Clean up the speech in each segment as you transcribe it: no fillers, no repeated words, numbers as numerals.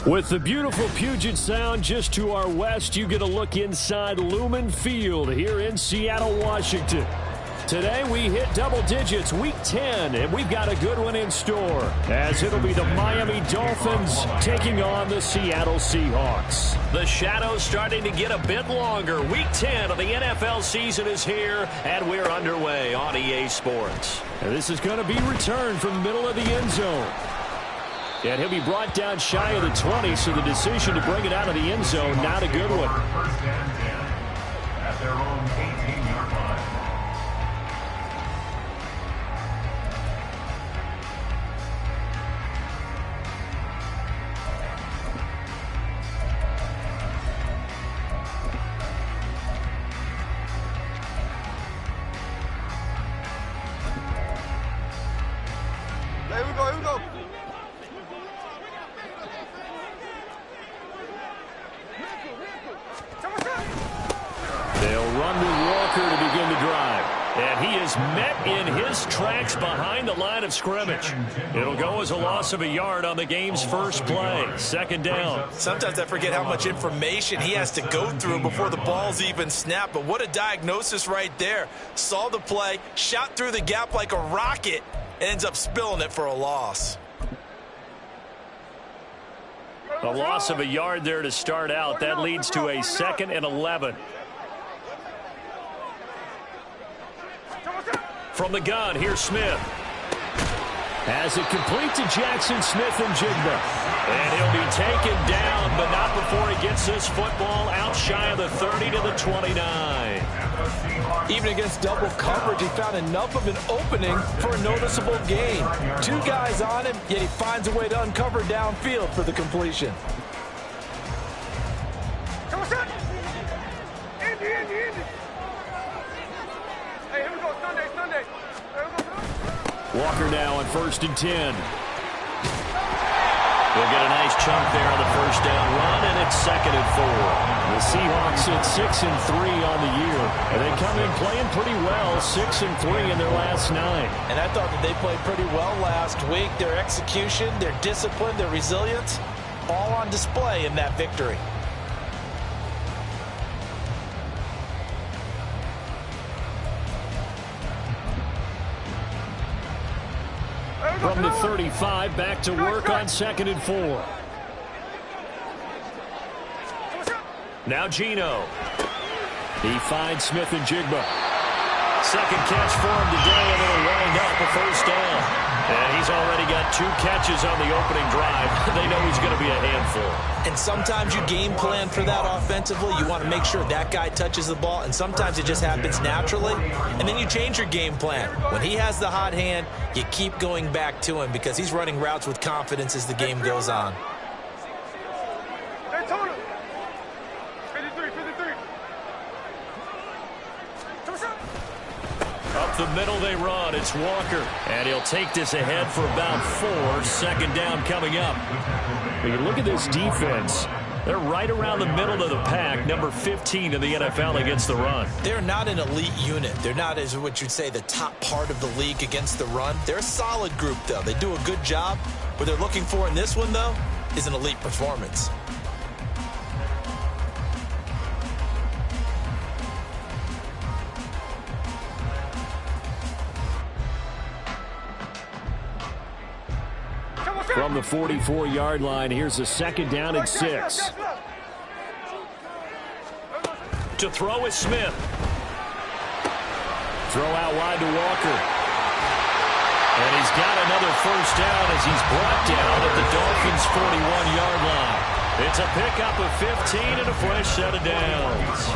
With the beautiful Puget Sound just to our west, you get a look inside Lumen Field here in Seattle, Washington. Today we hit double digits, week 10, and we've got a good one in store, as it'll be the Miami Dolphins taking on the Seattle Seahawks. The shadow's starting to get a bit longer. Week 10 of the NFL season is here, and we're underway on EA Sports. And this is going to be returned from the middle of the end zone. And he'll be brought down shy of the 20, so the decision to bring it out of the end zone, not a good one. First and 10 at their own 18-yard line. Here we go, here we go. They'll run with Walker to begin the drive. And he is met in his tracks behind the line of scrimmage. It'll go as a loss of a yard on the game's first play. Second down. Sometimes I forget how much information he has to go through before the ball's even snapped. But what a diagnosis right there. Saw the play, shot through the gap like a rocket, and ends up spilling it for a loss. A loss of a yard there to start out. That leads to a 2nd and 11. From the gun, here's Smith. Has it complete to Jackson Smith-Njigba. And he'll be taken down, but not before he gets this football out shy of the 30 to the 29. Even against double coverage, he found enough of an opening for a noticeable gain. 2 guys on him, yet he finds a way to uncover downfield for the completion. Walker now on 1st and 10. They'll get a nice chunk there on the first down run, and it's 2nd and 4. The Seahawks at 6 and 3 on the year, and they come in playing pretty well, 6 and 3 in their last 9. And I thought that they played pretty well last week. Their execution, their discipline, their resilience, all on display in that victory. From the 35, back to work on 2nd and 4. Now Geno. He finds Smith-Njigba. Second catch for him today, and it'll wind up a first down. And he's already got 2 catches on the opening drive. They know he's going to be a handful. And sometimes you game plan for that offensively. You want to make sure that guy touches the ball, and sometimes it just happens naturally. And then you change your game plan. When he has the hot hand, you keep going back to him because he's running routes with confidence as the game goes on. Up the middle they run. It's Walker. And he'll take this ahead for about 4. Second down coming up. When you look at this defense, they're right around the middle of the pack, number 15 in the NFL against the run. They're not an elite unit. They're not, as what you'd say, the top part of the league against the run. They're a solid group, though. They do a good job. What they're looking for in this one, though, is an elite performance. From the 44-yard line, here's a 2nd down and 6. To throw is Smith. Throw out wide to Walker. And he's got another first down as he's brought down at the Dolphins' 41-yard line. It's a pickup of 15 and a fresh set of downs.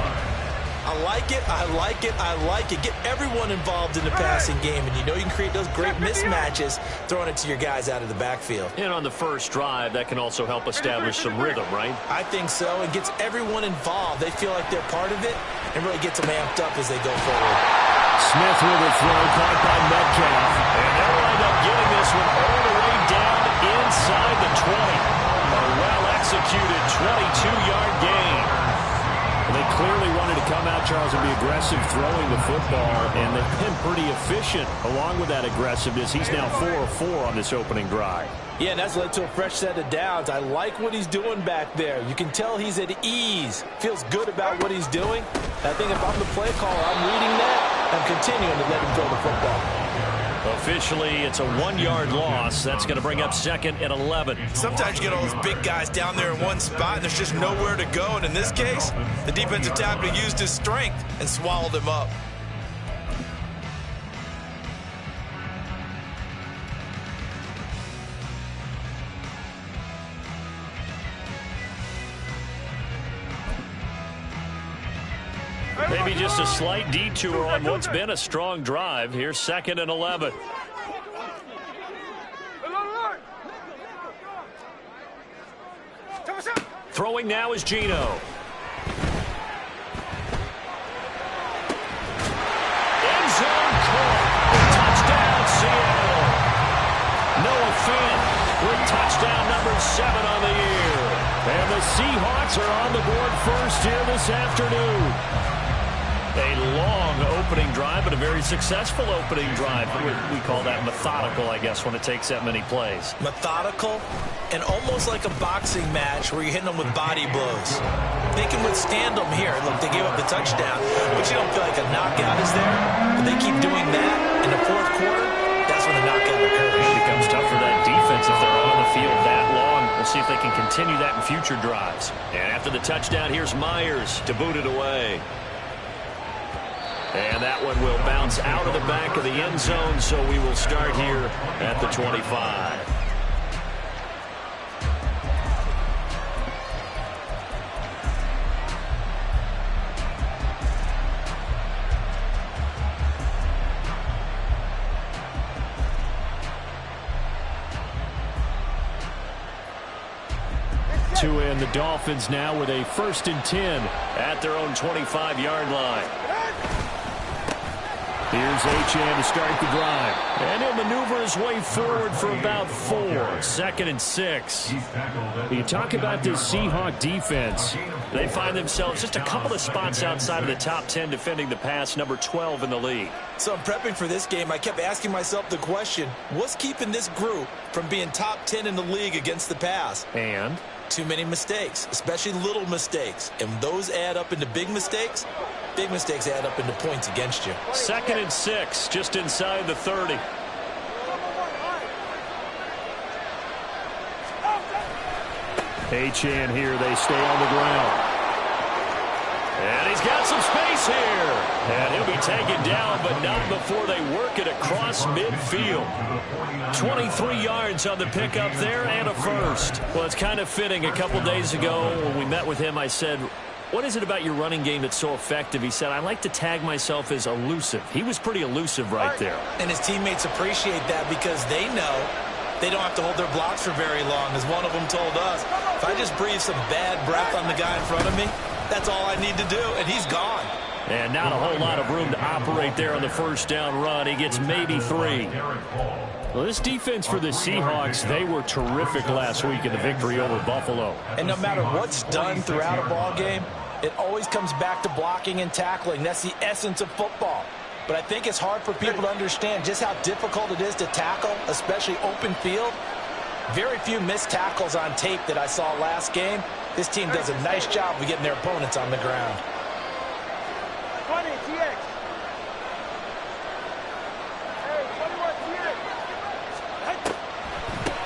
I like it, I like it, I like it. Get everyone involved in the passing game, and you know you can create those great mismatches throwing it to your guys out of the backfield. And on the first drive, that can also help establish some rhythm, right? I think so. It gets everyone involved. They feel like they're part of it and really gets them amped up as they go forward. Smith with a throw caught by Metcalf. And they'll wind up getting this one all the way down inside the 20. A well-executed 22-yard gain. They clearly wanted to come out, Charles, to be aggressive throwing the football, and they've been pretty efficient along with that aggressiveness. He's now 4 of 4 on this opening drive. Yeah, and that's led to a fresh set of downs. I like what he's doing back there. You can tell he's at ease. Feels good about what he's doing. I think if I'm the play caller, I'm reading that. I'm continuing to let him throw the football. Officially, it's a 1-yard loss. That's going to bring up 2nd and 11. Sometimes you get all those big guys down there in one spot, and there's just nowhere to go. And in this case, the defensive tackle used his strength and swallowed him up. Maybe just a slight detour on what's been a strong drive. Here's 2nd and 11. Throwing now is Geno. End zone caught. Touchdown, Seattle. Noah Fant with touchdown number 7 on the year. And the Seahawks are on the board first here this afternoon. A long opening drive, but a very successful opening drive. We call that methodical, I guess, when it takes that many plays. Methodical and almost like a boxing match where you're hitting them with body blows. They can withstand them here. Look, they gave up the touchdown, but you don't feel like a knockout is there. But they keep doing that in the 4th quarter. That's when the knockout occurs. It becomes tough for that defense if they're on the field that long. We'll see if they can continue that in future drives. And after the touchdown, here's Myers to boot it away. And that one will bounce out of the back of the end zone, so we will start here at the 25. To end the Dolphins now with a 1st and 10 at their own 25-yard line. Here's Achane to start the drive. And he'll maneuver his way forward for about 4. 2nd and 6. You talk about this Seahawk defense. They find themselves just a couple of spots outside of the top 10 defending the pass, number 12 in the league. So I'm prepping for this game. I kept asking myself the question, what's keeping this group from being top 10 in the league against the pass? And? Too many mistakes, especially little mistakes. And those add up into big mistakes. Big mistakes add up into points against you. 2nd and 6, just inside the 30. Achane here, they stay on the ground. And he's got some space here. And he'll be taken down, but not before they work it across midfield. 23 yards on the pickup there and a first. Well, it's kind of fitting. A couple days ago when we met with him, I said, what is it about your running game that's so effective? He said, I like to tag myself as elusive. He was pretty elusive right there. And his teammates appreciate that because they know they don't have to hold their blocks for very long, as one of them told us. If I just breathe some bad breath on the guy in front of me, that's all I need to do, and he's gone. And not a whole lot of room to operate there on the 1st down run. He gets maybe 3. Well, this defense for the Seahawks, they were terrific last week in the victory over Buffalo. And no matter what's done throughout a ball game, it always comes back to blocking and tackling. That's the essence of football. But I think it's hard for people to understand just how difficult it is to tackle, especially open field. Very few missed tackles on tape that I saw last game. This team does a nice job of getting their opponents on the ground. 20, TX. Hey, 21, TX.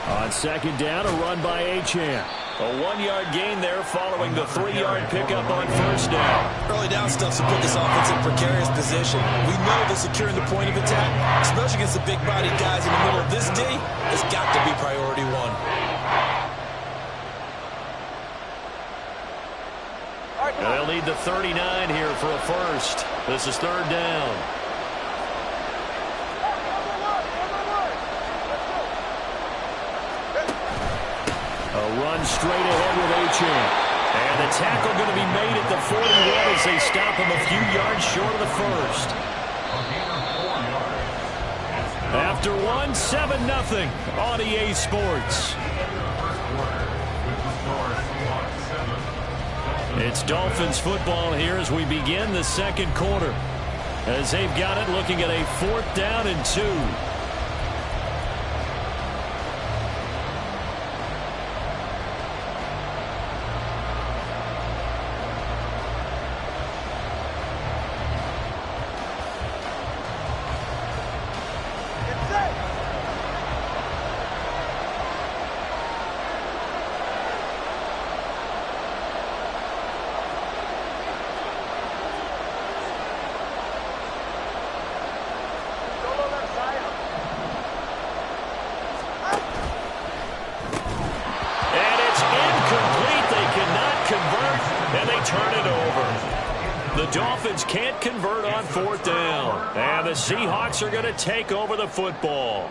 On 2nd down, a run by Achane. A 1-yard gain there following the 3-yard pickup on 1st down. Early down stuff to put this offense in precarious position. We know that securing the point of attack, especially against the big-bodied guys in the middle of this D, has got to be priority 1. They'll need the 39 here for a first. This is 3rd down. A run straight ahead with Achane. And the tackle going to be made at the 41 as they stop him a few yards short of the first. After 1, 7-0 on EA Sports. It's Dolphins football here as we begin the second quarter. As they've got it, looking at a 4th down and 2. Dolphins can't convert on 4th down. And the Seahawks are going to take over the football.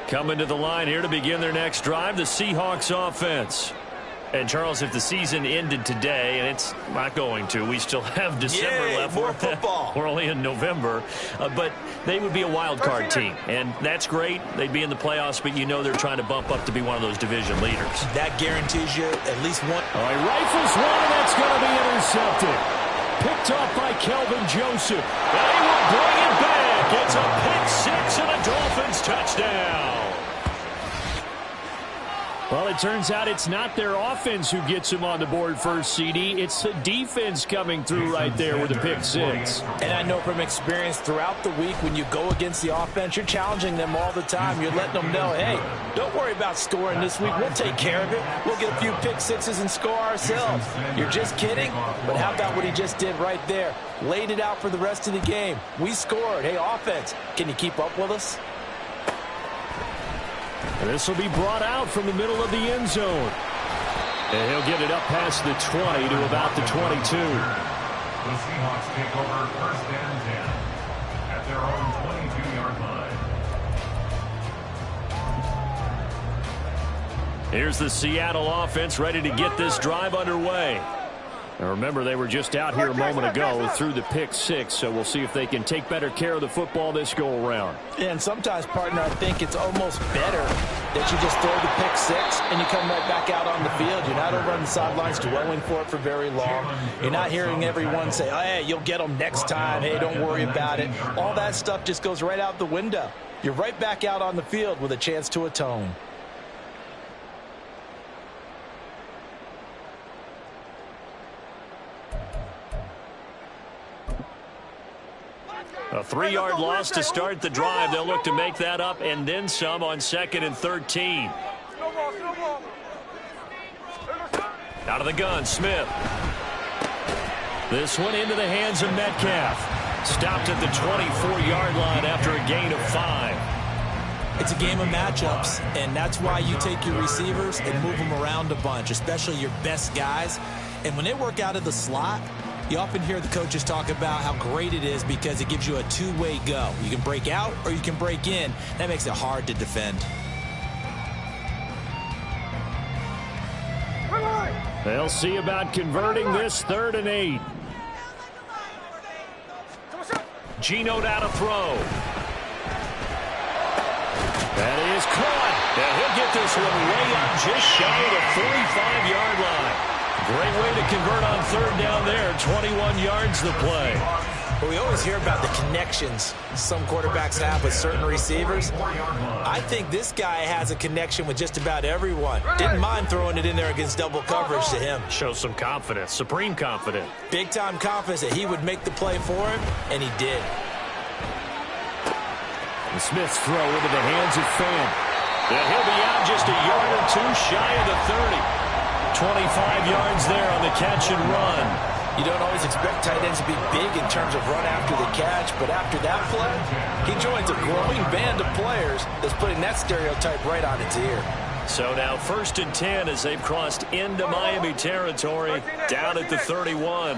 Coming to the line here to begin their next drive, the Seahawks offense. And, Charles, if the season ended today, and it's not going to, we still have December left. More football. We're only in November. But they would be a wild card team, and that's great. They'd be in the playoffs, but you know they're trying to bump up to be one of those division leaders. That guarantees you at least one. All right, rifles one, and that's going to be intercepted. Picked off by Kelvin Joseph. And he will bring it back. It's a pick six and a Dolphins touchdown. Well, it turns out it's not their offense who gets them on the board first, CD. It's the defense coming through right there with a pick six. And I know from experience throughout the week when you go against the offense, you're challenging them all the time. You're letting them know, hey, don't worry about scoring this week. We'll take care of it. We'll get a few pick sixes and score ourselves. You're just kidding? But how about what he just did right there? Laid it out for the rest of the game. We scored. Hey, offense, can you keep up with us? This will be brought out from the middle of the end zone. And he'll get it up past the 20 to about the 22. The Seahawks take over 1st and 10 at their own 22-yard line. Here's the Seattle offense ready to get this drive underway. Now remember, they were just out here a moment ago through the pick six, so we'll see if they can take better care of the football this go-around. And sometimes, partner, I think it's almost better that you just throw the pick six and you come right back out on the field. You're not over on the sidelines dwelling for it for very long. You're not hearing everyone say, oh, hey, you'll get them next time. Hey, don't worry about it. All that stuff just goes right out the window. You're right back out on the field with a chance to atone. A 3-yard loss to start the drive. They'll look to make that up and then some on 2nd and 13. Out of the gun, Smith. This one into the hands of Metcalf. Stopped at the 24-yard line after a gain of 5. It's a game of matchups, and that's why you take your receivers and move them around a bunch, especially your best guys. And when they work out of the slot, you often hear the coaches talk about how great it is because it gives you a two-way go. You can break out or you can break in. That makes it hard to defend. They'll see about converting this 3rd and 8. Geno down to throw. That is caught. And he'll get this one way up just shy of the 45-yard line. Great way to convert on 3rd down there. 21 yards the play. But we always hear about the connections some quarterbacks have with certain receivers. I think this guy has a connection with just about everyone. Didn't mind throwing it in there against double coverage to him. Shows some confidence, supreme confidence. Big-time confidence that he would make the play for him, and he did. And Smith's throw into the hands of Fan. And he'll be out just a yard or two shy of the 30. 25 yards there on the catch and run. You don't always expect tight ends to be big in terms of run after the catch, but after that play, he joins a growing band of players that's putting that stereotype right on its ear. So now 1st and 10 as they've crossed into Miami territory, down at the 31.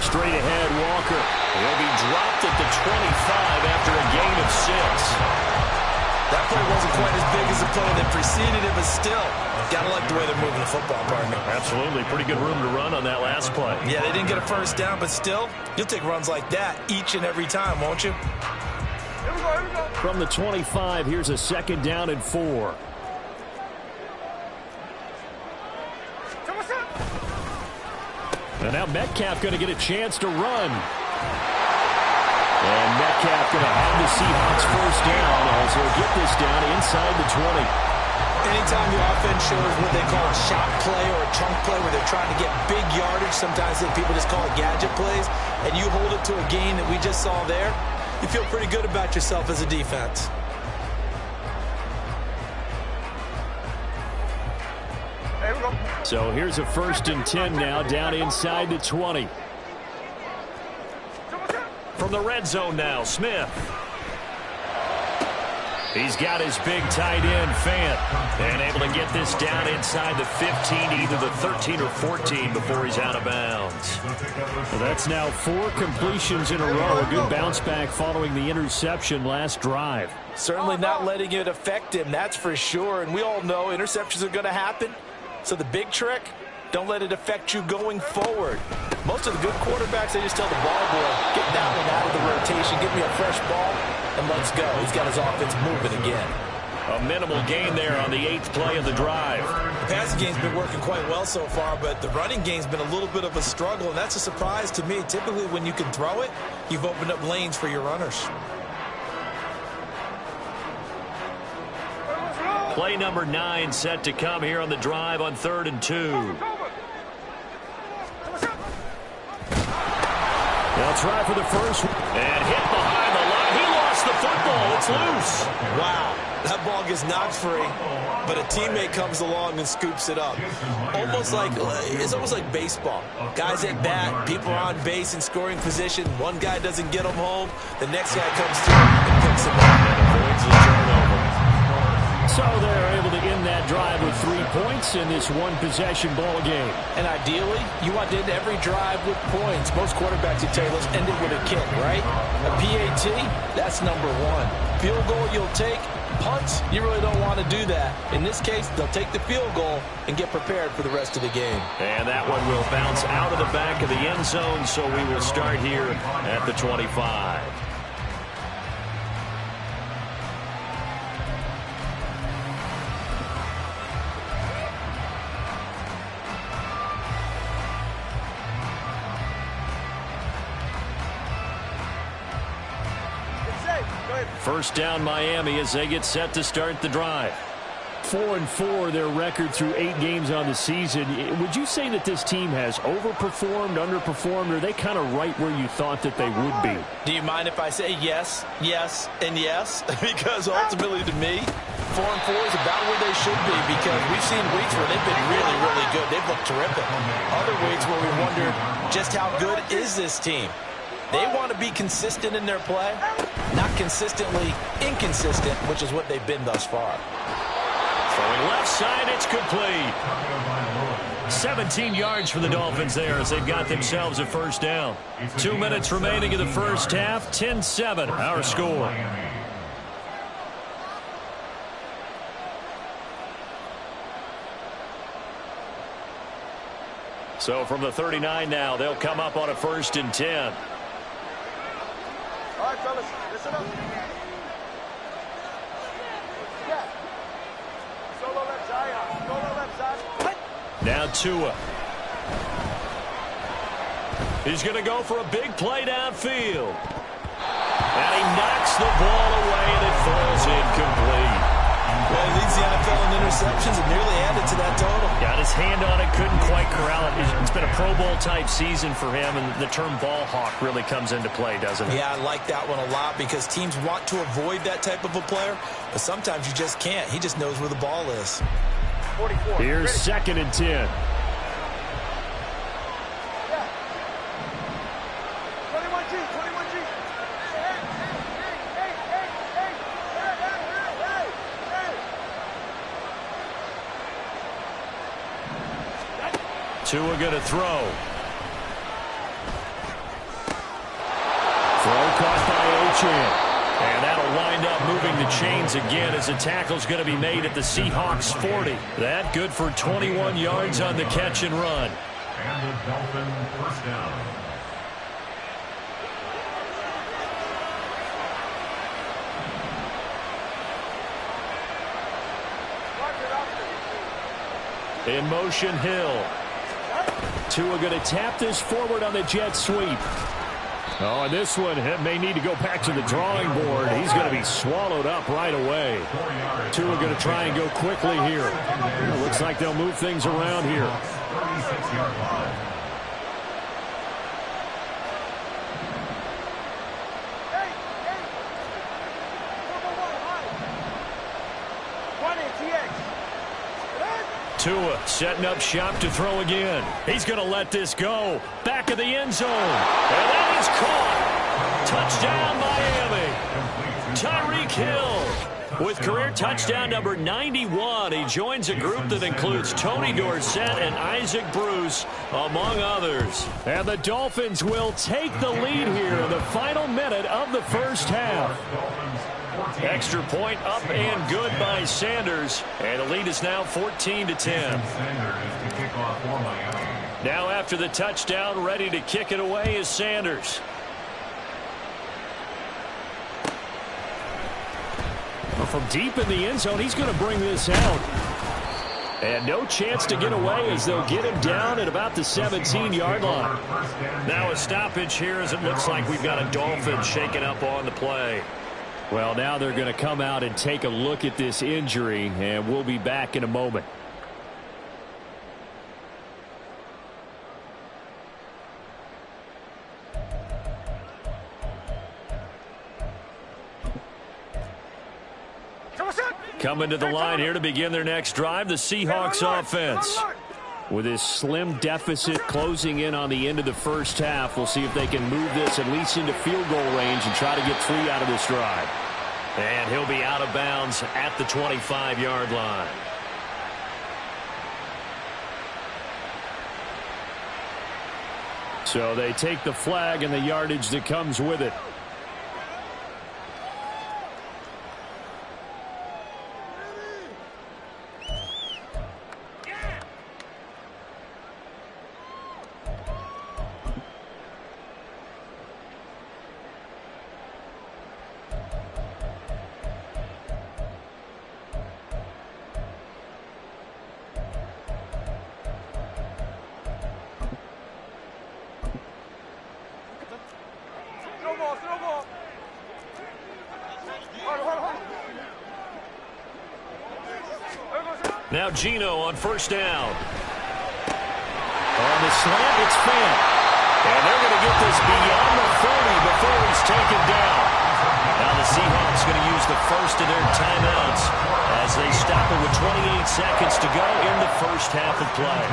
Straight ahead, Walker. He'll be dropped at the 25 after a gain of 6. That play wasn't quite as big as the play that preceded it, but still, gotta like the way they're moving the football, partner. Absolutely. Pretty good room to run on that last play. Yeah, they didn't get a 1st down, but still, you'll take runs like that each and every time, won't you? From the 25, here's a 2nd down and 4. And now Metcalf going to get a chance to run. And Metcalf going to have the Seahawks first down as they'll get this down inside the 20. Anytime the offense shows what they call a shot play or a chunk play where they're trying to get big yardage, sometimes people just call it gadget plays, and you hold it to a gain that we just saw there, you feel pretty good about yourself as a defense. So here's a 1st and 10 now down inside the 20. From the red zone now, Smith. He's got his big tight end, Fant, and able to get this down inside the 15, either the 13 or 14 before he's out of bounds. Well, that's now 4 completions in a row. A good bounce back following the interception last drive. Certainly not letting it affect him, that's for sure. And we all know interceptions are going to happen. So the big trick, don't let it affect you going forward. Most of the good quarterbacks, they just tell the ball boy, get that one out of the rotation, give me a fresh ball, and let's go. He's got his offense moving again. A minimal gain there on the 8th play of the drive. The passing game's been working quite well so far, but the running game's been a little bit of a struggle, and that's a surprise to me. Typically, when you can throw it, you've opened up lanes for your runners. Play number 9 set to come here on the drive on 3rd and 2. They'll try for the first and hit behind the line. He lost the football. It's loose. Wow, that ball gets knocked free, but a teammate comes along and scoops it up. It's almost like baseball. Guys at bat, people are on base in scoring position. One guy doesn't get them home. The next guy comes through and picks him up and avoids the turnover. So they're able to end that drive with 3 points in this one-possession ball game. And ideally, you want to end every drive with points. Most quarterbacks would tell you, let's end it with a kick, right? A PAT, that's number 1. Field goal you'll take. Punts, you really don't want to do that. In this case, they'll take the field goal and get prepared for the rest of the game. And that one will bounce out of the back of the end zone, so we will start here at the 25. First down Miami as they get set to start the drive. 4-4 their record through 8 games on the season. Would you say that this team has overperformed, underperformed, or are they kind of right where you thought that they would be? Do you mind if I say yes, yes, and yes? Because ultimately to me, 4-4 is about where they should be, because we've seen weeks where they've been really, really good. They've looked terrific. Other weeks where we wondered just how good is this team? They want to be consistent in their play, not consistently inconsistent, which is what they've been thus far. Throwing left side, it's complete. 17 yards for the Dolphins there as they've got themselves a first down. 2 minutes remaining in the first half, 10-7, our score. So from the 39 now, they'll come up on a 1st and 10. All right, fellas, listen up. Yeah. Solo left side. Solo left side. Now Tua. He's going to go for a big play downfield. And he knocks the ball away, and it falls incomplete. Well, he leads the NFL in interceptions and nearly added to that total. Got his hand on it, couldn't quite corral it. It's been a Pro Bowl-type season for him, and the term ball hawk really comes into play, doesn't it? Yeah, I like that one a lot because teams want to avoid that type of a player, but sometimes you just can't. He just knows where the ball is. 44. Here's 2nd and 10. Yeah. 21G, 21G. Tua going to throw. Throw caught by Achane. And that'll wind up moving the chains again as the tackle's going to be made at the Seahawks 40. That good for 21 yards on the catch and run. And the Dolphin first down. In motion, Hill. Tua going to tap this forward on the jet sweep. Oh, and this one may need to go back to the drawing board. He's going to be swallowed up right away. Tua going to try and go quickly here. It looks like they'll move things around here. 36-yard line. Tua setting up shop to throw again. He's going to let this go. Back of the end zone. And that is caught. Touchdown, Miami. Tyreek Hill with career touchdown number 91. He joins a group that includes Tony Dorsett and Isaac Bruce, among others. And the Dolphins will take the lead here in the final minute of the first half. Extra point up and good by Sanders. And the lead is now 14-10. Now after the touchdown, ready to kick it away is Sanders. Well, from deep in the end zone, he's going to bring this out. And no chance to get away as they'll get him down at about the 17-yard line. Now a stoppage here as it looks like we've got a Dolphin shaking up on the play. Well, now they're going to come out and take a look at this injury, and we'll be back in a moment. Coming to the line here to begin their next drive, the Seahawks offense. With this slim deficit closing in on the end of the first half, we'll see if they can move this at least into field goal range and try to get 3 out of this drive. And he'll be out of bounds at the 25-yard line. So they take the flag and the yardage that comes with it. Now Geno on first down. On the slant, it's Fant. And they're going to get this beyond the 40 before he's taken down. Now the Seahawks going to use the first of their timeouts as they stop it with 28 seconds to go in the first half of play.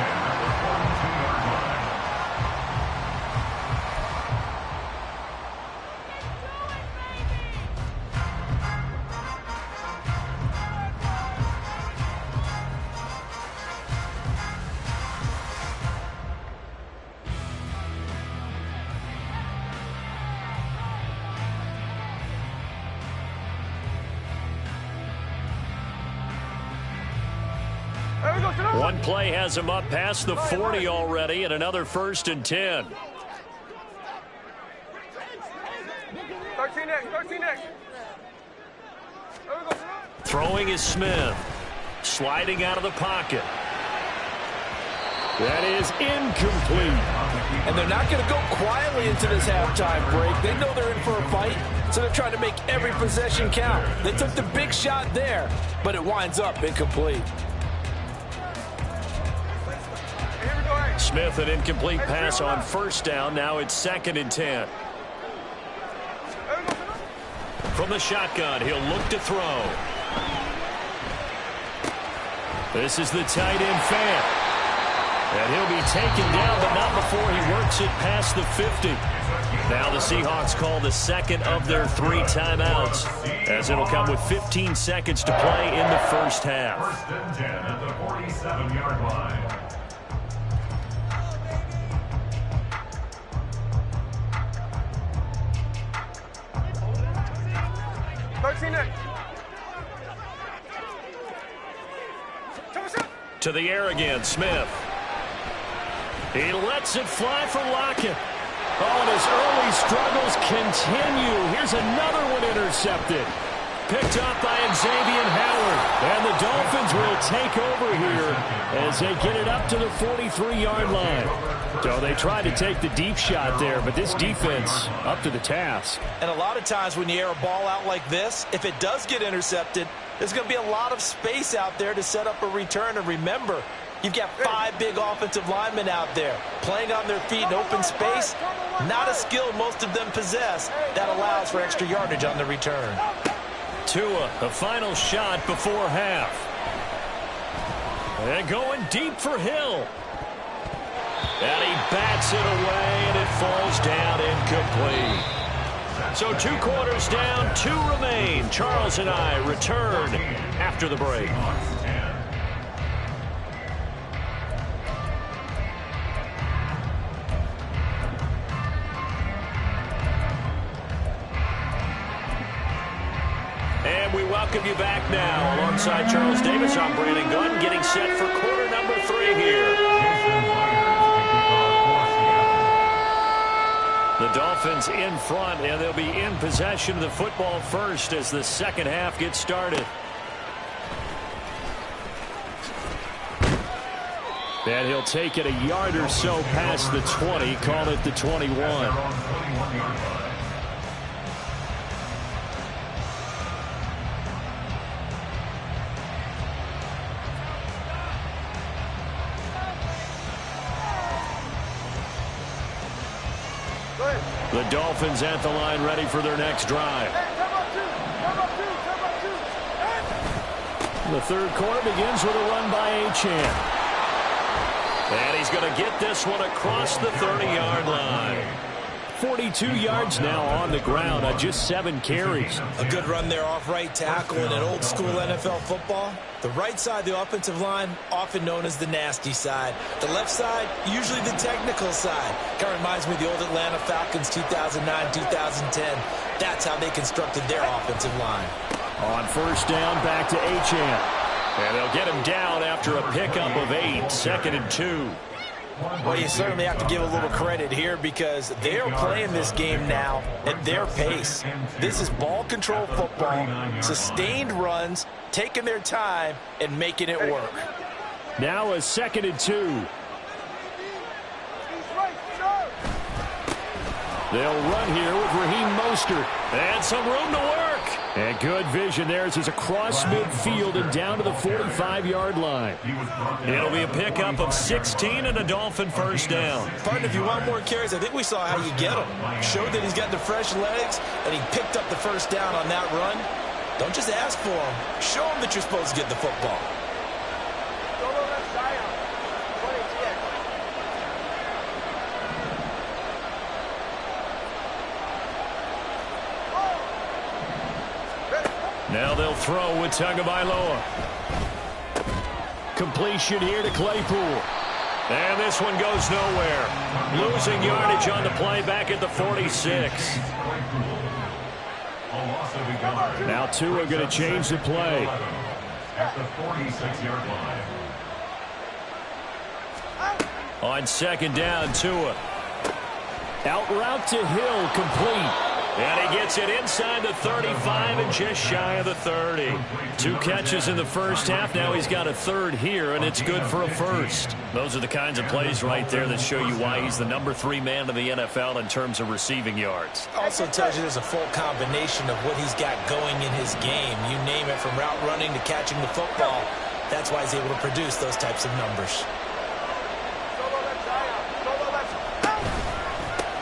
One play has him up past the 40 already, and another 1st and 10. 13X. Throwing is Smith. Sliding out of the pocket. That is incomplete. And they're not going to go quietly into this halftime break. They know they're in for a fight, so they're trying to make every possession count. They took the big shot there, but it winds up incomplete. Smith, an incomplete pass on first down. Now it's 2nd and 10. From the shotgun, he'll look to throw. This is the tight end Fant. And he'll be taken down, but not before he works it past the 50. Now the Seahawks call the second of their 3 timeouts, as it'll come with 15 seconds to play in the first half. 1st and 10 at the 47-yard line. To the air again, Smith. He lets it fly for Lockett. Oh, and his early struggles continue. Here's another one intercepted. Picked up by Xavier Howard. And the Dolphins will take over here as they get it up to the 43-yard line. So they tried to take the deep shot there, but this defense up to the task. And a lot of times when you air a ball out like this, if it does get intercepted, there's going to be a lot of space out there to set up a return. And remember, you've got 5 big offensive linemen out there playing on their feet in open space. Not a skill most of them possess that allows for extra yardage on the return. Tua, the final shot before half. And going deep for Hill. And he bats it away, and it falls down incomplete. So 2 quarters down, 2 remain. Charles and I return after the break. And we welcome you back now. Alongside Charles Davis, I'm Brandon Gunn, getting set for quarter number 3 here. The Dolphins in front, and they'll be in possession of the football first as the second half gets started. And he'll take it a yard or so past the 20, call it the 21. The Dolphins at the line ready for their next drive. The third quarter begins with a run by Achane. And he's going to get this one across the 30-yard line. 42 yards now on the ground on just 7 carries. A good run there off right tackle in an old school NFL football. The right side of the offensive line, often known as the nasty side. The left side, usually the technical side. Kind of reminds me of the old Atlanta Falcons 2009-2010. That's how they constructed their offensive line. On first down, back to Achane. And they'll get him down after a pickup of 8, 2nd and 2. Well, you certainly have to give a little credit here because they're playing this game now at their pace. This is ball control football, sustained runs, taking their time and making it work. Now a 2nd and 2. They'll run here with Raheem Mostert. And some room to work. And good vision there as he's across midfield and down to the 45-yard line. It'll be a pickup of 16 and a Dolphin first down. Partner, if you want more carries, I think we saw how you get them. Showed that he's got the fresh legs, and he picked up the first down on that run. Don't just ask for him. Show him that you're supposed to get the football. Now they'll throw with Tagovailoa. Completion here to Claypool. And this one goes nowhere. Losing yardage on the play back at the 46. Now Tua going to change the play. At the 46-yard line. On second down, Tua. Out route to Hill, complete. And he gets it inside the 35 and just shy of the 30. 2 catches in the first half. Now he's got a third here, and it's good for a first. Those are the kinds of plays right there that show you why he's the number 3 man in the NFL in terms of receiving yards. Also tells you there's a full combination of what he's got going in his game. You name it, from route running to catching the football. That's why he's able to produce those types of numbers.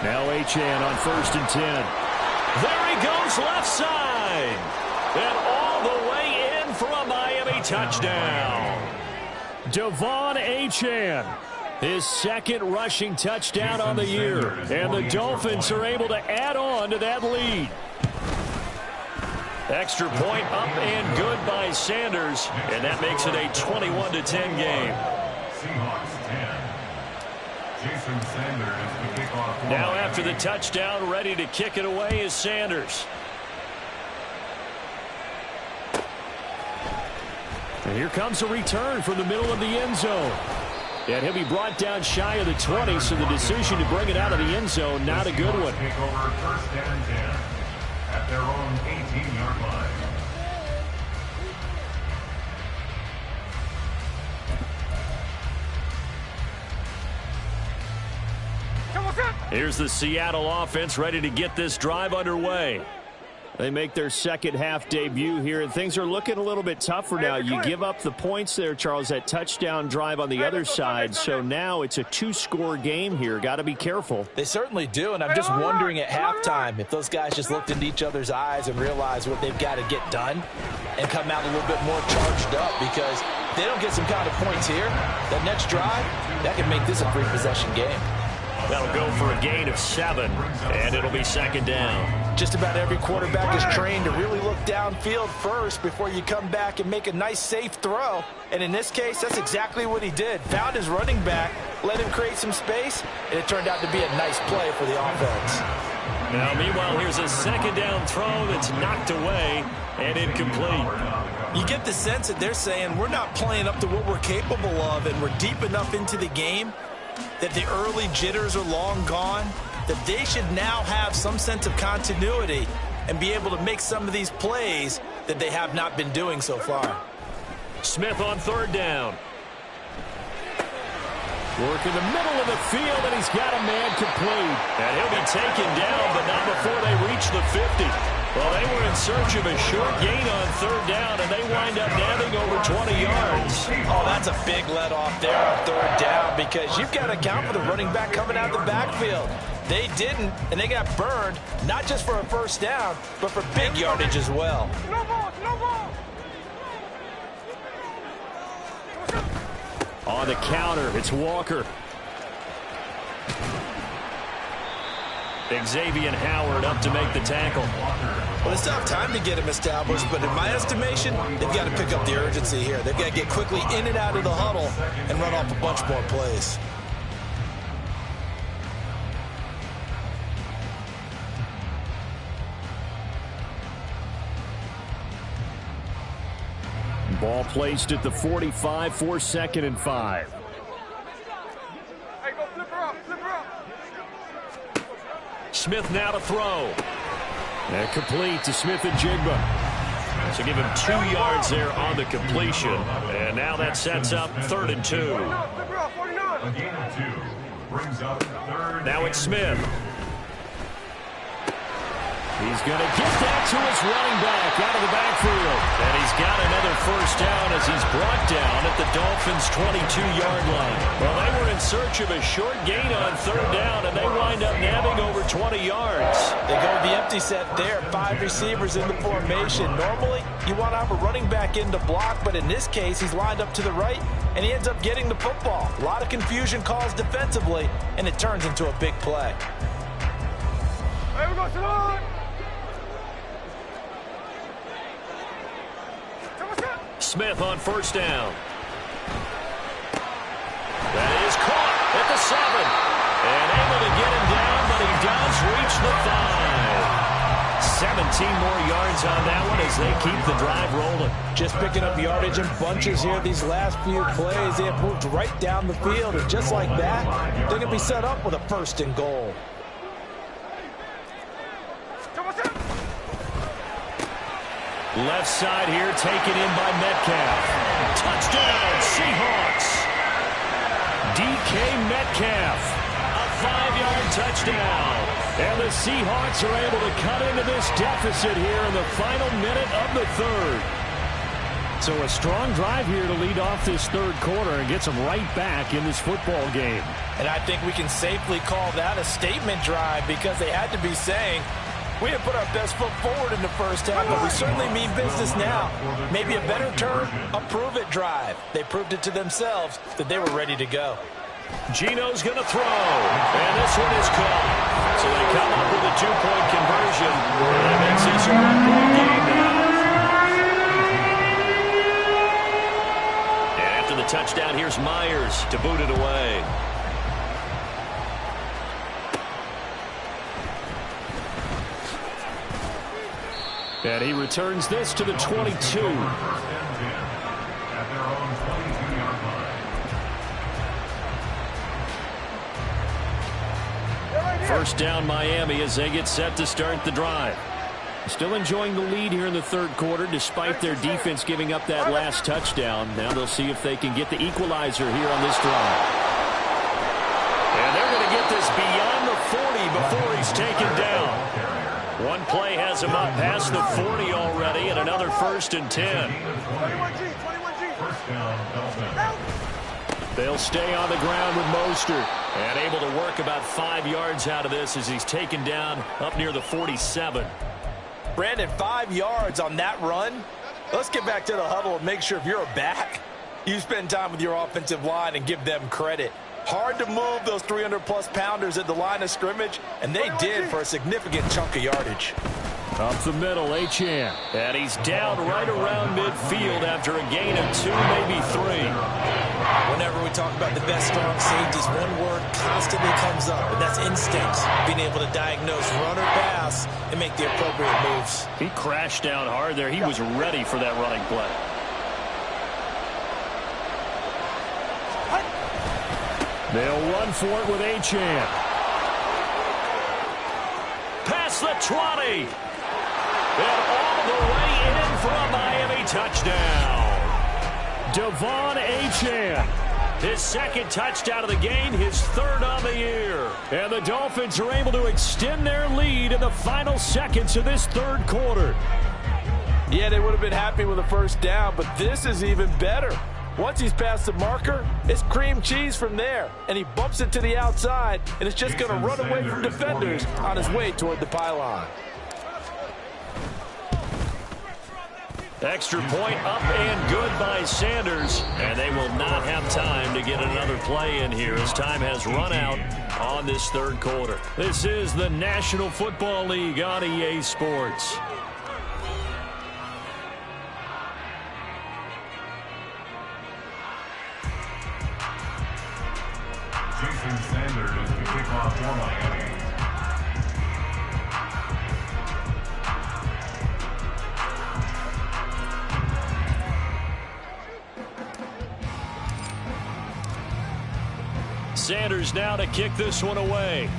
Now Achane on first and 10. There he goes left side. And all the way in for a Miami touchdown. Devon Achane, his 2nd rushing touchdown on the year. And the Dolphins are able to add on to that lead. Extra point up and good by Sanders. And that makes it a 21-10 game. Seahawks 10. Jason Sanders. Now after the touchdown, ready to kick it away is Sanders. And here comes a return from the middle of the end zone. And he'll be brought down shy of the 20, so the decision to bring it out of the end zone, not a good one. Take over first and 10 at their own 18-yard line. Here's the Seattle offense ready to get this drive underway. They make their second half debut here, and things are looking a little bit tougher now. You give up the points there, Charles, that touchdown drive on the other side. So now it's a two-score game here. Got to be careful. They certainly do, and I'm just wondering at halftime if those guys just looked into each other's eyes and realized what they've got to get done and come out a little bit more charged up, because if they don't get some kind of points here, that next drive, that could make this a three-possession game. That'll go for a gain of 7, and it'll be second down. Just about every quarterback is trained to really look downfield first before you come back and make a nice, safe throw. And in this case, that's exactly what he did. Found his running back, let him create some space, and it turned out to be a nice play for the offense. Now, meanwhile, here's a second down throw that's knocked away and incomplete. You get the sense that they're saying we're not playing up to what we're capable of, and we're deep enough into the game that the early jitters are long gone, that they should now have some sense of continuity and be able to make some of these plays that they have not been doing so far. Smith on third down. Work in the middle of the field, and he's got a man complete. And he'll be taken down, but not before they reach the 50. Well, they were in search of a short gain on third down, and they wind up nabbing over 20 yards. Oh, that's a big let off there on third down, because you've got to account for the running back coming out of the backfield. They didn't, and they got burned, not just for a first down, but for big yardage as well. No ball, no ball. On the counter, it's Walker. Xavier Howard up to make the tackle. Well, they still have time to get him established, but in my estimation, they've got to pick up the urgency here. They've got to get quickly in and out of the huddle and run off a bunch more plays. Ball placed at the 45 for 2nd and 5. Hey, go flip her up, flip her up. Smith now to throw. And complete to Smith and Jigba. So give him 2 yards there on the completion. And now that sets up 3rd and 2. Flip her up, 49. A gain of 2 brings up third. Now it's Smith. He's going to get that to his running back out of the backfield. And he's got another first down as he's brought down at the Dolphins' 22-yard line. Well, they were in search of a short gain on third down, and they wind up nabbing over 20 yards. They go with the empty set there, 5 receivers in the formation. Normally, you want to have a running back in to block, but in this case, he's lined up to the right, and he ends up getting the football. A lot of confusion caused defensively, and it turns into a big play. Hey, we go, Salon. Smith on first down. That is caught at the 7. And able to get him down, but he does reach the 5. 17 more yards on that one as they keep the drive rolling. Just picking up yardage in bunches here these last few plays. They have moved right down the field, and just like that, they're going to be set up with a 1st and goal. Left side here, taken in by Metcalf. Touchdown, Seahawks. DK Metcalf, a 5-yard touchdown. And the Seahawks are able to cut into this deficit here in the final minute of the 3rd. So a strong drive here to lead off this 3rd quarter and gets them right back in this football game. And I think we can safely call that a statement drive, because they had to be saying, we didn't put our best foot forward in the first half, but we certainly mean business now. Maybe a better term, a prove-it drive. They proved it to themselves that they were ready to go. Gino's going to throw, and this one is caught. So they come up with a 2-point conversion, and that makes this a 1-point game now. And after the touchdown, here's Myers to boot it away. And he returns this to the 22. First down Miami as they get set to start the drive. Still enjoying the lead here in the 3rd quarter despite their defense giving up that last touchdown. Now they'll see if they can get the equalizer here on this drive. And they're going to get this beyond the 40. he's taken down. One play has him up past the 40 already, and another 1st and 10. 21G. First down, Dolphins. They'll stay on the ground with Mostert, and able to work about 5 yards out of this as he's taken down up near the 47. Brandon, 5 yards on that run. Let's get back to the huddle and make sure if you're a back, you spend time with your offensive line and give them credit. Hard to move those 300-plus pounders at the line of scrimmage, and they did for a significant chunk of yardage. Up the middle, Achane. And he's down right around midfield after a gain of 2, maybe 3. Whenever we talk about the best strong safeties, one word constantly comes up, and that's instincts. Being able to diagnose run or pass and make the appropriate moves. He crashed down hard there. He was ready for that running play. They'll run for it with Achane. Past the 20. And all the way in for a Miami touchdown. Devon Achane. His 2nd touchdown of the game, his 3rd on the year. And the Dolphins are able to extend their lead in the final seconds of this 3rd quarter. Yeah, they would have been happy with a 1st down, but this is even better. Once he's past the marker, it's cream cheese from there. And he bumps it to the outside, and it's just going to run away from defenders on his way toward the pylon. Extra point up and good by Sanders. And they will not have time to get another play in here as time has run out on this 3rd quarter. This is the National Football League on EA Sports. Jason Sanders to kick off for Miami. Sanders now to kick this one away.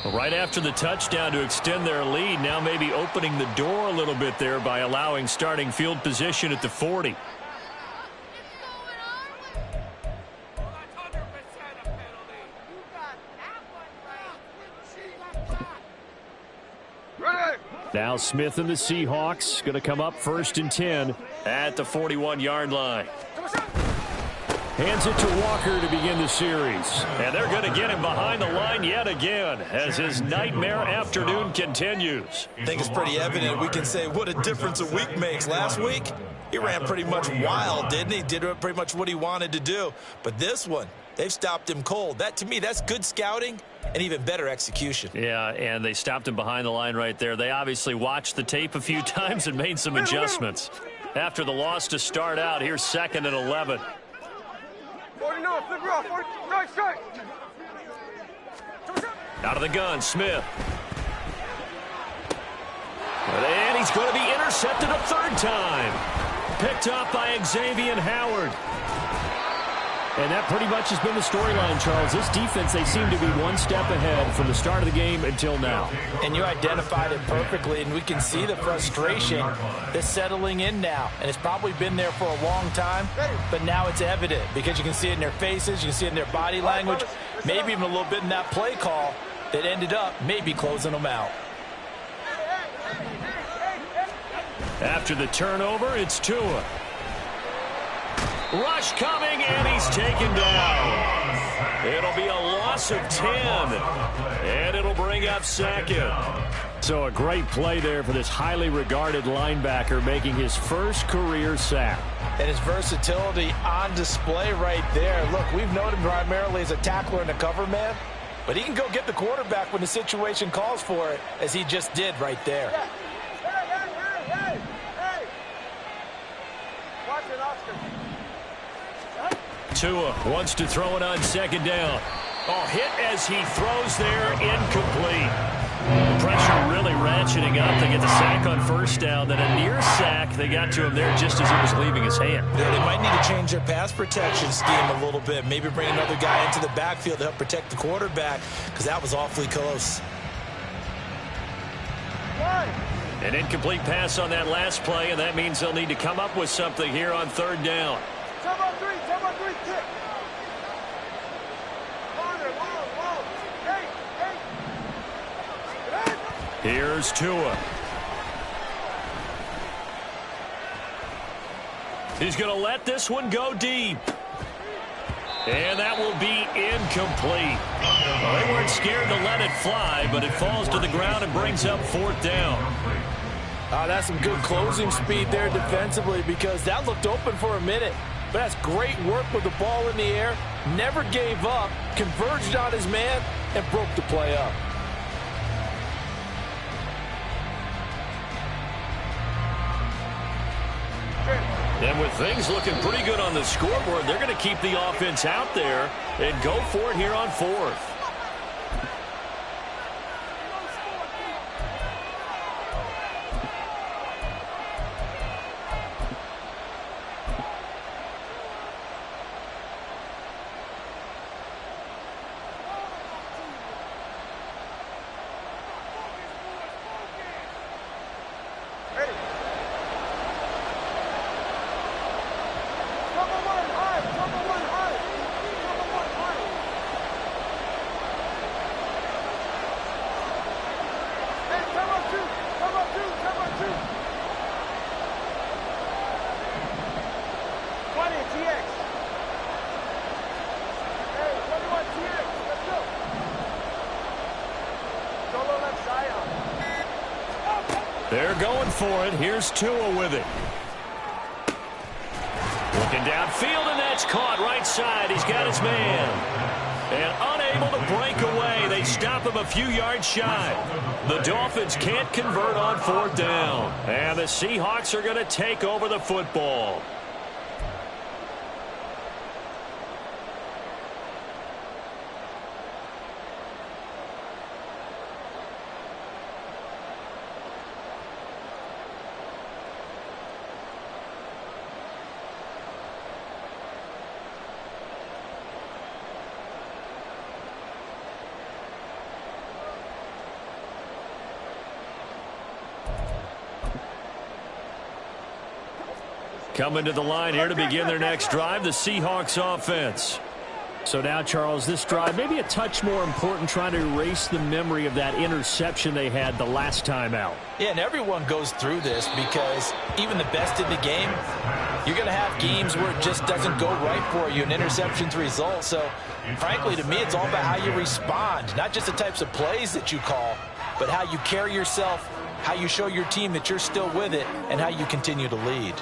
Right after the touchdown to extend their lead, now maybe opening the door a little bit there by allowing starting field position at the 40. Now Smith and the Seahawks going to come up 1st and 10 at the 41-yard line. Hands it to Walker to begin the series. And they're going to get him behind the line yet again as his nightmare afternoon continues. I think it's pretty evident. We can say what a difference a week makes. Last week, he ran pretty much wild, didn't he? Did pretty much what he wanted to do. But this one, they've stopped him cold. That, to me, that's good scouting and even better execution. Yeah, and they stopped him behind the line right there. They obviously watched the tape a few times and made some adjustments. After the loss to start out, here's 2nd and 11. 49, flip her off, 40, right, straight. Out of the gun, Smith. And he's going to be intercepted a 3rd time. Picked up by Xavier Howard. And that pretty much has been the storyline, Charles. This defense, they seem to be one step ahead from the start of the game until now. And you identified it perfectly, and we can see the frustration that's settling in now. And it's probably been there for a long time, but now it's evident because you can see it in their faces, you can see it in their body language, maybe even a little bit in that play call that ended up maybe closing them out. After the turnover, it's Tua. Rush coming, and he's taken down. It'll be a loss of 10, and it'll bring up 2nd. So a great play there for this highly regarded linebacker making his 1st career sack. And his versatility on display right there. Look, we've known him primarily as a tackler and a cover man, but he can go get the quarterback when the situation calls for it, as he just did right there. Hey. Watch it, Oscar. Tua wants to throw it on 2nd down. Oh, hit as he throws there, incomplete. The pressure really ratcheting up. They get the sack on 1st down, then a near sack. They got to him there just as he was leaving his hand. Yeah, they might need to change their pass protection scheme a little bit. Maybe bring another guy into the backfield to help protect the quarterback, because that was awfully close. An incomplete pass on that last play, and that means they'll need to come up with something here on 3rd down. Top on 3, kick. Long, hey. Here's Tua. He's going to let this one go deep. And that will be incomplete. Well, they weren't scared to let it fly, but it falls to the ground and brings up 4th down. That's some good closing speed there defensively, because that looked open for a minute. But that's great work with the ball in the air. Never gave up, converged on his man, and broke the play up. And with things looking pretty good on the scoreboard, they're going to keep the offense out there and go for it here on 4th. They're going for it. Here's Tua with it. Looking downfield, and that's caught right side. He's got his man. And unable to break away. They stop him a few yards shy. The Dolphins can't convert on 4th down. And the Seahawks are going to take over the football. Coming to the line here to begin their next drive, the Seahawks offense. So now, Charles, this drive maybe a touch more important, trying to erase the memory of that interception they had the last time out. Yeah, and everyone goes through this, because even the best in the game, you're going to have games where it just doesn't go right for you, and interceptions result. So, frankly, to me, it's all about how you respond, not just the types of plays that you call, but how you carry yourself, how you show your team that you're still with it, and how you continue to lead.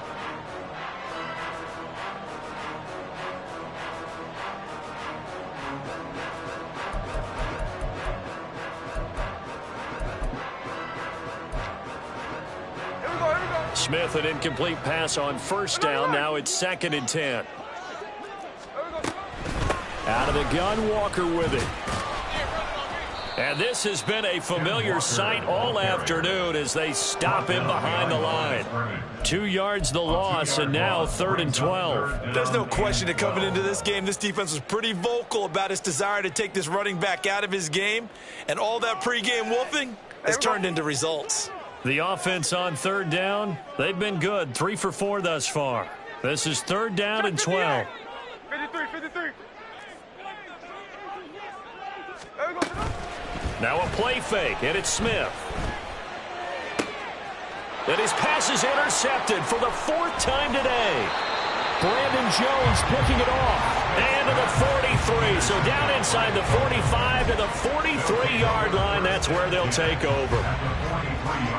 Smith, an incomplete pass on 1st down. Now it's 2nd and 10. Out of the gun, Walker with it. And this has been a familiar sight all afternoon as they stop him behind the line. 2 yards the loss, and now 3rd and 12. There's no question that coming into this game, this defense was pretty vocal about its desire to take this running back out of his game. And all that pregame wolfing has turned into results. The offense on 3rd down, they've been good. 3 for 4 thus far. This is 3rd down and 12. 53. Now a play fake, and it's Smith. And his pass is intercepted for the 4th time today. Brandon Jones picking it off. And to the 43. So down inside the 45 to the 43-yard line. That's where they'll take over.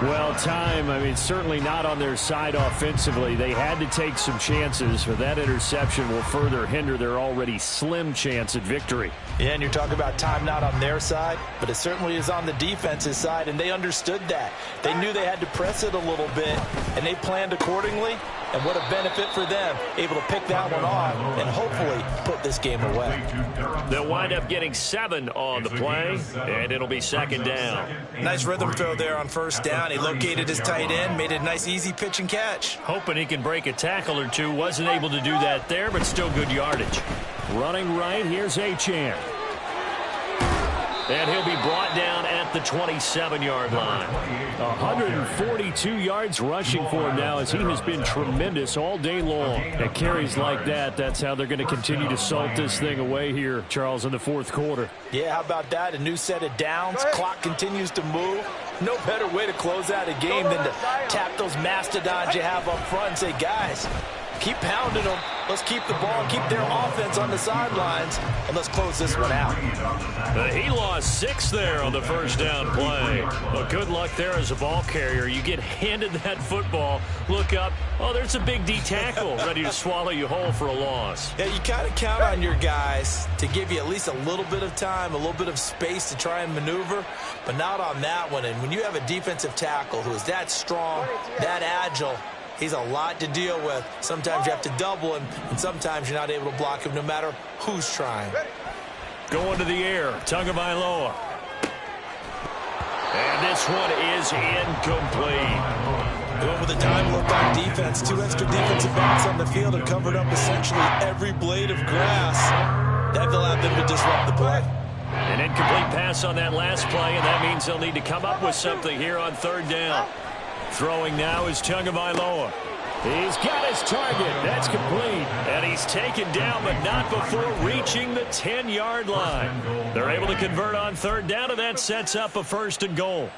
Well, time, certainly not on their side offensively. They had to take some chances, but that interception will further hinder their already slim chance at victory. Yeah, and you're talking about time not on their side, but it certainly is on the defense's side, and they understood that. They knew they had to press it a little bit, and they planned accordingly, and what a benefit for them, able to pick that one off and hopefully put this game away. They'll wind up getting 7 on the play, and it'll be 2nd down. Nice rhythm throw there on 1st down. He located his tight end, made it a nice, easy pitch and catch. Hoping he can break a tackle or two. Wasn't able to do that there, but still good yardage. Running right, here's Achane. And he'll be brought down at the 27-yard line. 142 yards rushing for him now, as he has been tremendous all day long. At carries like that, that's how they're going to continue to salt this thing away here, Charles, in the 4th quarter. Yeah, how about that? A new set of downs. Clock continues to move. No better way to close out a game than to tap those mastodons you have up front and say, guys, keep pounding them. Let's keep the ball, keep their offense on the sidelines, and let's close this one out. He lost 6 there on the first down play. Well, good luck there as a ball carrier. You get handed that football, look up, oh, there's a big D tackle ready to swallow you whole for a loss. Yeah, you kind of count on your guys to give you at least a little bit of time, a little bit of space to try and maneuver, but not on that one. And when you have a defensive tackle who is that strong, that agile, he's a lot to deal with. Sometimes you have to double him, and sometimes you're not able to block him no matter who's trying. Going to the air, Tagovailoa. And this one is incomplete. Going with a dime look on defense. 2 extra defensive backs on the field have covered up essentially every blade of grass. That will allow them to disrupt the play. An incomplete pass on that last play, and that means they'll need to come up with something here on 3rd down. Throwing now is Tagovailoa. He's got his target. That's complete. And he's taken down, but not before reaching the 10-yard line. They're able to convert on 3rd down, and that sets up a 1st and goal.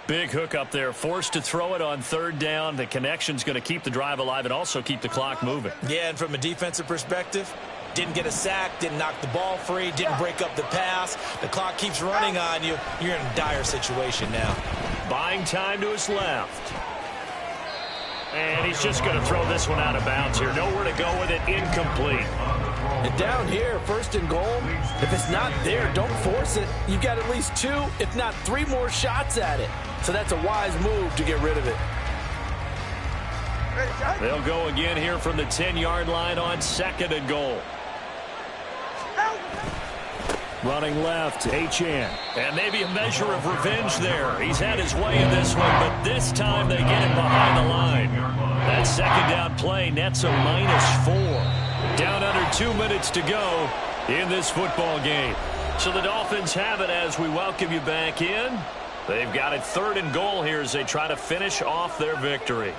Big hook up there. Forced to throw it on 3rd down. The connection's going to keep the drive alive and also keep the clock moving. Yeah, and from a defensive perspective, didn't get a sack, didn't knock the ball free, didn't break up the pass. The clock keeps running on you. You're in a dire situation now. Buying time to his left. And he's just going to throw this one out of bounds here. Nowhere to go with it. Incomplete. And down here, 1st and goal, if it's not there, don't force it. You've got at least 2, if not 3 more shots at it. So that's a wise move to get rid of it. They'll go again here from the 10-yard line on 2nd and goal. Running left, Achane. And maybe a measure of revenge there. He's had his way in this one, but this time they get him behind the line. That 2nd down play nets a -4. Down under 2 minutes to go in this football game. So the Dolphins have it as we welcome you back in. They've got it 3rd and goal here as they try to finish off their victory.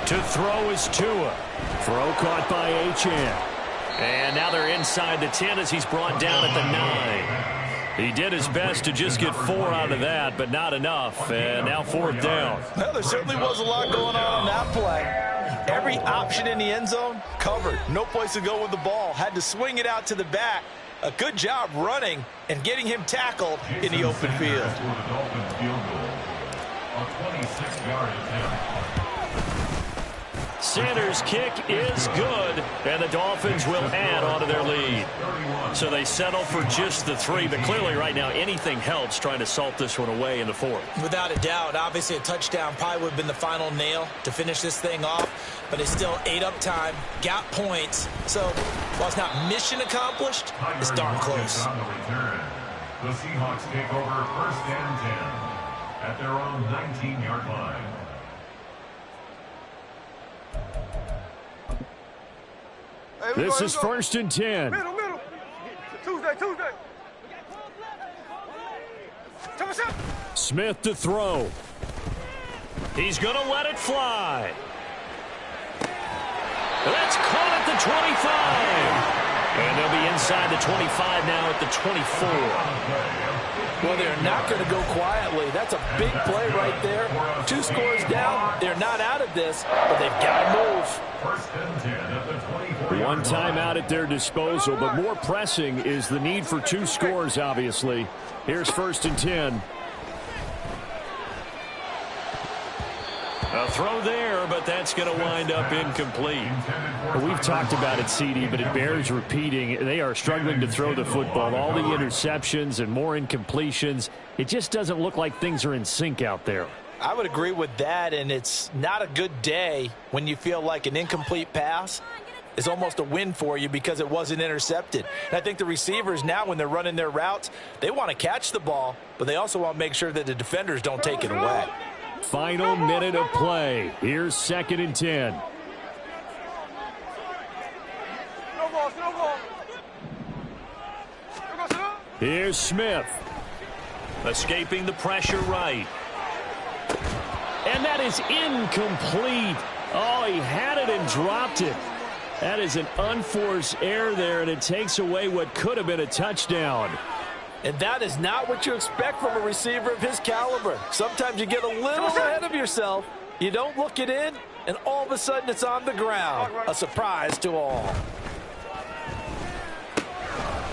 To throw is Tua. Throw caught by Achane. And now they're inside the 10 as he's brought down at the 9. He did his best to just get 4 out of that, but not enough. And now 4th down. Well, there certainly was a lot going on that play. Every option in the end zone covered. No place to go with the ball. Had to swing it out to the back. A good job running and getting him tackled in the open field. Sanders' kick is good, and the Dolphins will add on to their lead. So they settle for just the 3, but clearly right now anything helps trying to salt this one away in the 4th. Without a doubt, obviously a touchdown probably would have been the final nail to finish this thing off, but it's still ate up time, got points. So while it's not mission accomplished, it's darn close. The Seahawks take over 1st and 10 at their own 19-yard line. This is 1st and 10. Middle. Tuesday. Smith to throw. He's going to let it fly. That's caught at the 25. And they'll be inside the 25 now at the 24. Well, they're not going to go quietly. That's a big play right there. 2 scores down. They're not out of this, but they've got to move. 1st and 10 at the 24. One timeout at their disposal, but more pressing is the need for 2 scores, obviously. Here's 1st and 10. A throw there, but that's going to wind up incomplete. We've talked about it, CD, but it bears repeating. They are struggling to throw the football. All the interceptions and more incompletions. It just doesn't look like things are in sync out there. I would agree with that, and it's not a good day when you feel like an incomplete pass is almost a win for you because it wasn't intercepted. And I think the receivers now, when they're running their routes, they want to catch the ball, but they also want to make sure that the defenders don't take it away. Final minute of play. Here's 2nd and 10. ball, slow ball. Here's Smith. Escaping the pressure right. And that is incomplete. Oh, he had it and dropped it. That is an unforced error there, and it takes away what could have been a touchdown. And that is not what you expect from a receiver of his caliber. Sometimes you get a little ahead of yourself. You don't look it in, and all of a sudden it's on the ground. A surprise to all.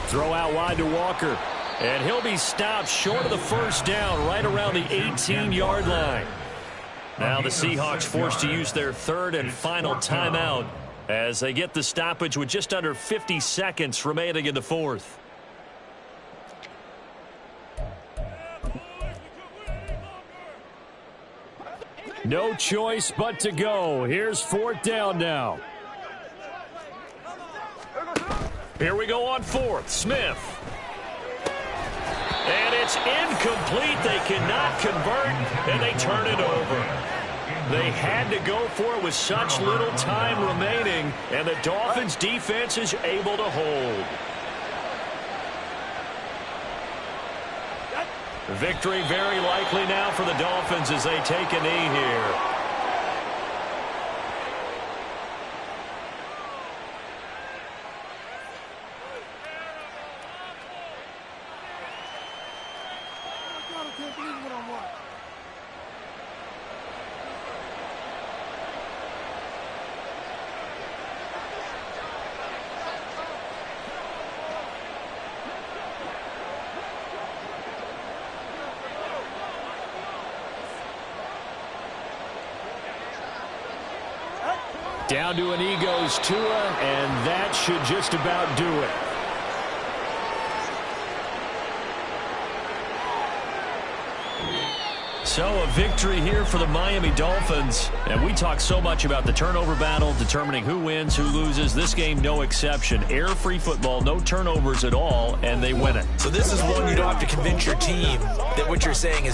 Throw out wide to Walker. And he'll be stopped short of the first down right around the 18-yard line. Now the Seahawks forced to use their third and final timeout as they get the stoppage with just under 50 seconds remaining in the fourth. No choice but to go. Here's fourth down now. Here we go on fourth. Smith. And it's incomplete. They cannot convert, and they turn it over. They had to go for it with such little time remaining, and the Dolphins' defense is able to hold. Victory very likely now for the Dolphins as they take a knee here. Down to an knee goes Tua, and that should just about do it. So a victory here for the Miami Dolphins. And we talk so much about the turnover battle, determining who wins, who loses. This game, no exception. Error-free football, no turnovers at all, and they win it. So this is one you don't have to convince your team that what you're saying is